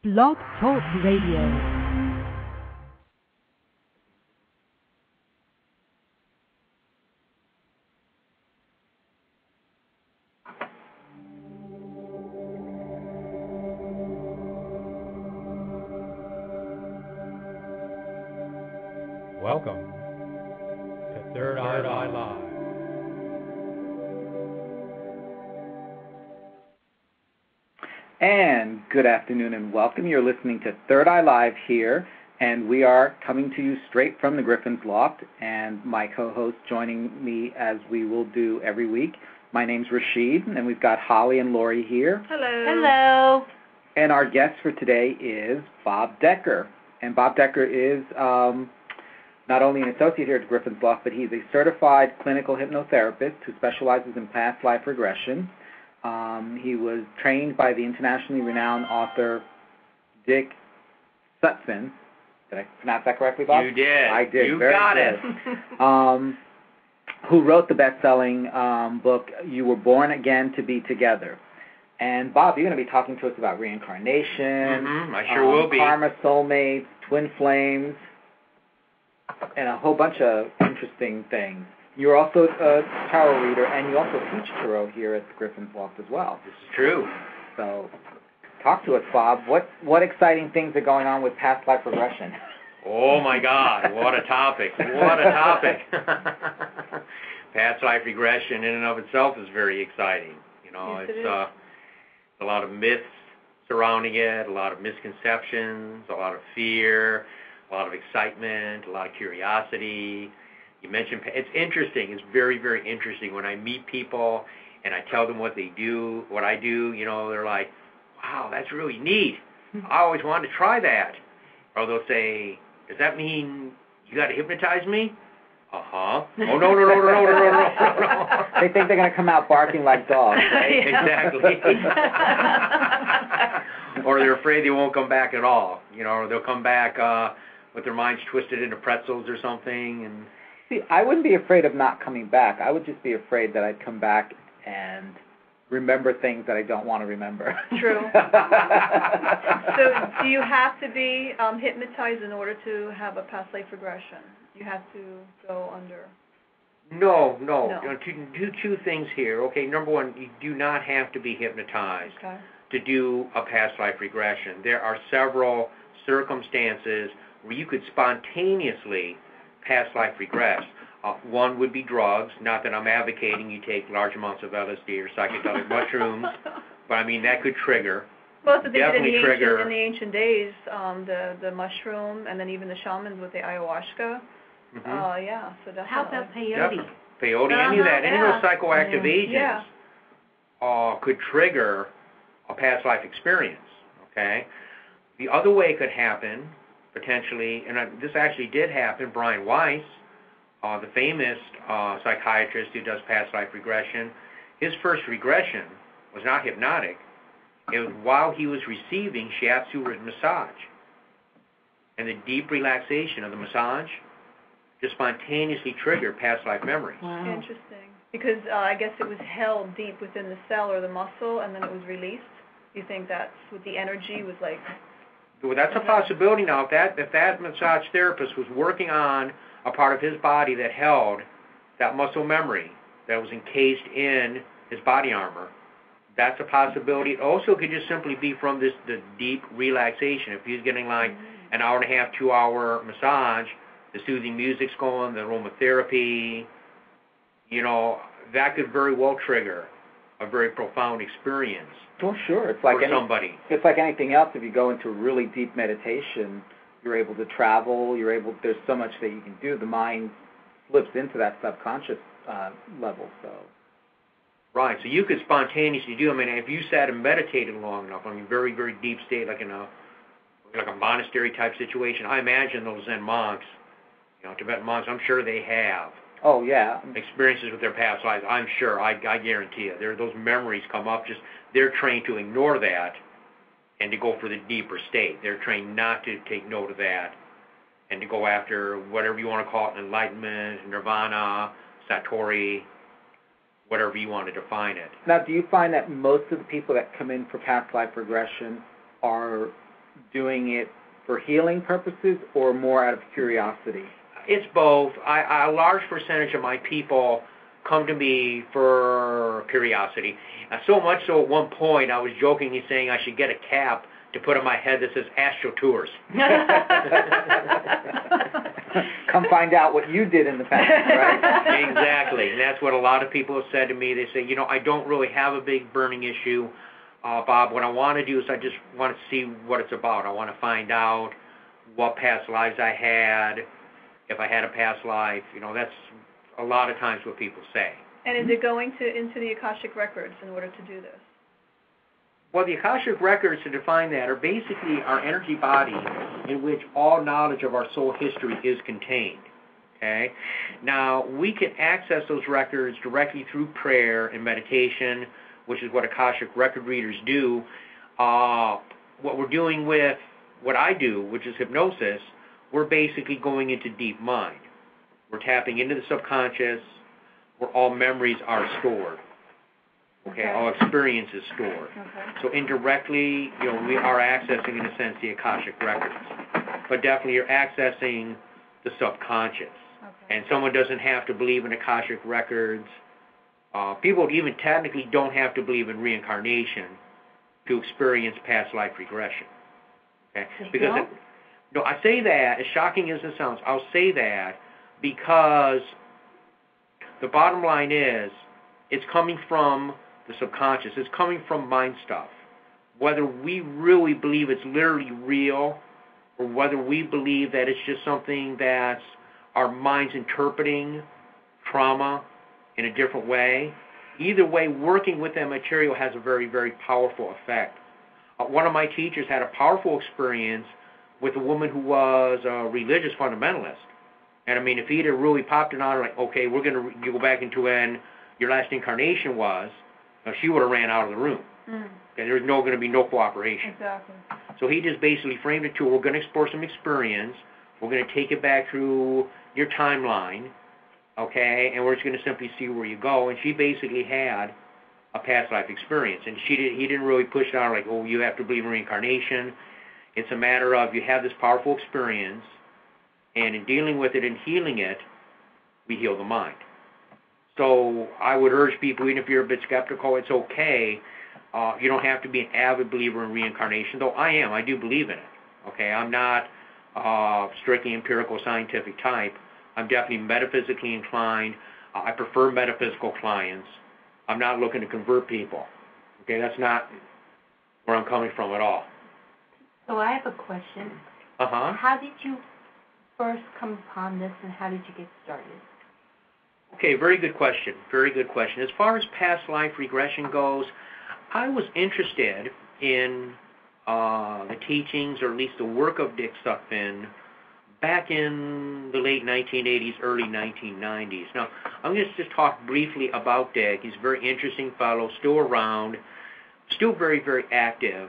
Blog Talk Radio. Welcome to Third Eye Live. And good afternoon and welcome. You're listening to Third Eye Live here, and we are coming to you straight from the Griffin's Loft, and my co-host joining me as we will do every week. My name's Rashid, and we've got Holly and Lori here. Hello. Hello. And our guest for today is Bob Decker. And Bob Decker is not only an associate here at Griffin's Loft, but he's a certified clinical hypnotherapist who specializes in past life regression. He was trained by the internationally renowned author Dick Sutphen. Did I pronounce that correctly, Bob? You did. I did. You Very got good. it. Who wrote the best-selling book, You Were Born Again to Be Together. And, Bob, you're going to be talking to us about reincarnation. I sure will be. Karma, soulmates, twin flames, and a whole bunch of interesting things. You're also a tarot reader, and you also teach tarot here at the Griffin's Loft as well. This is true. So, talk to us, Bob. What exciting things are going on with past life regression? Oh, my God. What a topic. What a topic. Past life regression in and of itself is very exciting. You know, yes, it's a lot of myths surrounding it, a lot of misconceptions, a lot of fear, a lot of excitement, a lot of curiosity. You mentioned, it's interesting. It's very, very interesting when I meet people and I tell them what they do, what I do, you know, they're like, wow, that's really neat. I always wanted to try that. Or they'll say, does that mean you got to hypnotize me? Uh-huh. Oh, no. They think they're going to come out barking like dogs, right? Exactly. Or they're afraid they won't come back at all. You know, or they'll come back with their minds twisted into pretzels or something. And see, I wouldn't be afraid of not coming back. I would just be afraid that I'd come back and remember things that I don't want to remember. True. So do you have to be hypnotized in order to have a past life regression? You have to go under? No. You know, to do two things here. Okay, number one, you do not have to be hypnotized to do a past life regression. There are several circumstances where you could spontaneously past life regress. One would be drugs. Not that I'm advocating you take large amounts of LSD or psychedelic mushrooms, but I mean that could trigger. Well, that's the thing in the ancient days, the mushroom, and then even the shamans with the ayahuasca. Yeah, so definitely. How about peyote? Peyote, any of that, any of those psychoactive agents could trigger a past life experience. Okay. The other way it could happen, potentially, and this actually did happen. Brian Weiss, the famous psychiatrist who does past life regression, his first regression was not hypnotic. It was while he was receiving shiatsu massage. And the deep relaxation of the massage just spontaneously triggered past life memories. Wow. Interesting. Because I guess it was held deep within the cell or the muscle, and then it was released. You think that's what the energy was like? Well, that's a possibility now. If that massage therapist was working on a part of his body that held that muscle memory that was encased in his body armor, that's a possibility. It also could just simply be from the deep relaxation. If he's getting like an hour and a half, 2 hour massage, the soothing music's going, the aromatherapy, you know, that could very well trigger a very profound experience. Well, sure. It's like somebody. It's like anything else. If you go into really deep meditation, you're able to travel. There's so much that you can do. The mind slips into that subconscious level. So. Right. So you could spontaneously do. I mean, if you sat and meditated long enough, I mean, very, very deep state, like in a monastery type situation. I imagine those Zen monks, you know, Tibetan monks. I'm sure they have. Oh yeah. Experiences with their past lives. I'm sure. I guarantee you. Those memories come up. Just they're trained to ignore that and to go for the deeper state. They're trained not to take note of that and to go after whatever you want to call it, enlightenment, nirvana, satori, whatever you want to define it. Now, do you find that most of the people that come in for past life regression are doing it for healing purposes or more out of curiosity? It's both. A large percentage of my people come to me for curiosity. So much so at one point I was jokingly saying I should get a cap to put on my head that says Astro Tours. Come find out what you did in the past, right? Exactly. And that's what a lot of people have said to me. They say, I don't really have a big burning issue, Bob. What I want to do is I just want to see what it's about. I want to find out what past lives I had, if I had a past life. That's a lot of times what people say. And is it going into the Akashic records in order to do this? Well, the Akashic records, to define that, are basically our energy body in which all knowledge of our soul history is contained. Okay? Now, we can access those records directly through prayer and meditation, which is what Akashic record readers do. What we're doing with what I do, which is hypnosis, we're basically going into deep mind. We're tapping into the subconscious where all memories are stored. Okay, all experience is stored. Okay. So indirectly, we are accessing, in a sense, the Akashic records. But definitely you're accessing the subconscious. Okay. And someone doesn't have to believe in Akashic records. People even technically don't have to believe in reincarnation to experience past life regression. Okay? Because I say that, as shocking as it sounds, I'll say that because the bottom line is it's coming from the subconscious. It's coming from mind stuff. Whether we really believe it's literally real or whether we believe that it's just something that's our minds interpreting trauma in a different way, either way, working with that material has a very, very powerful effect. One of my teachers had a powerful experience with a woman who was a religious fundamentalist. And I mean, if he'd have really popped it on her, like, okay, we're going to go back into when your last incarnation was, she would have ran out of the room. Okay, there's going to be no cooperation. Exactly. So he just basically framed it to, we're going to explore some experience, we're going to take it back through your timeline, okay, and we're just going to simply see where you go. And she basically had a past life experience. And he didn't really push it on like, oh, you have to believe in reincarnation. It's a matter of you have this powerful experience, and in dealing with it and healing it, we heal the mind. So I would urge people, even if you're a bit skeptical, it's okay. You don't have to be an avid believer in reincarnation, though I am. I do believe in it. Okay, I'm not strictly empirical scientific type. I'm definitely metaphysically inclined. I prefer metaphysical clients. I'm not looking to convert people. Okay, that's not where I'm coming from at all. So I have a question. Uh-huh. How did you first come upon this, and how did you get started? Okay, very good question. Very good question. As far as past life regression goes, I was interested in the teachings, or at least the work of Dick Sutphen, back in the late 1980s, early 1990s. Now, I'm going to just talk briefly about Dick. He's a very interesting fellow, still around, still very, very active.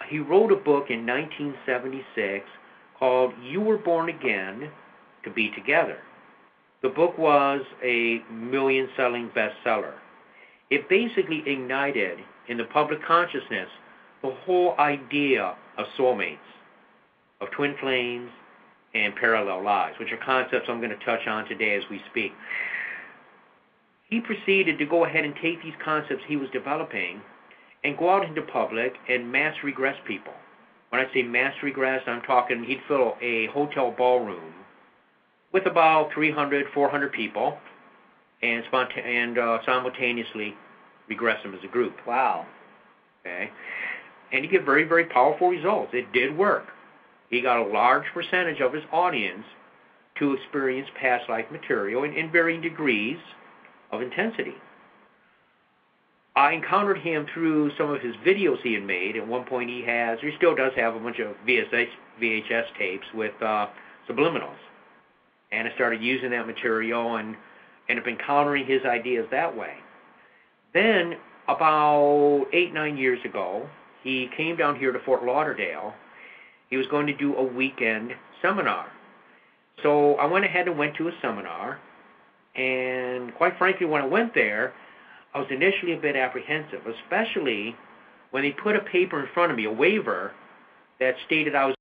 He wrote a book in 1976 called You Were Born Again to Be Together. The book was a million-selling bestseller. It basically ignited in the public consciousness the whole idea of soulmates, of twin flames, and parallel lives, which are concepts I'm going to touch on today as we speak. He proceeded to go ahead and take these concepts he was developing and go out into public and mass regress people. When I say mass regress, I'm talking he'd fill a hotel ballroom with about 300, 400 people and simultaneously regress them as a group. Wow. Okay. And he get very, very powerful results. It did work. He got a large percentage of his audience to experience past life material in varying degrees of intensity. I encountered him through some of his videos he had made. At one point he still does have a bunch of VHS tapes with subliminals. And I started using that material and ended up encountering his ideas that way. Then, about 8-9 years ago, he came down here to Fort Lauderdale. He was going to do a weekend seminar. So I went ahead and went to a seminar. And quite frankly, when I went there, I was initially a bit apprehensive, especially when they put a paper in front of me, a waiver, that stated I was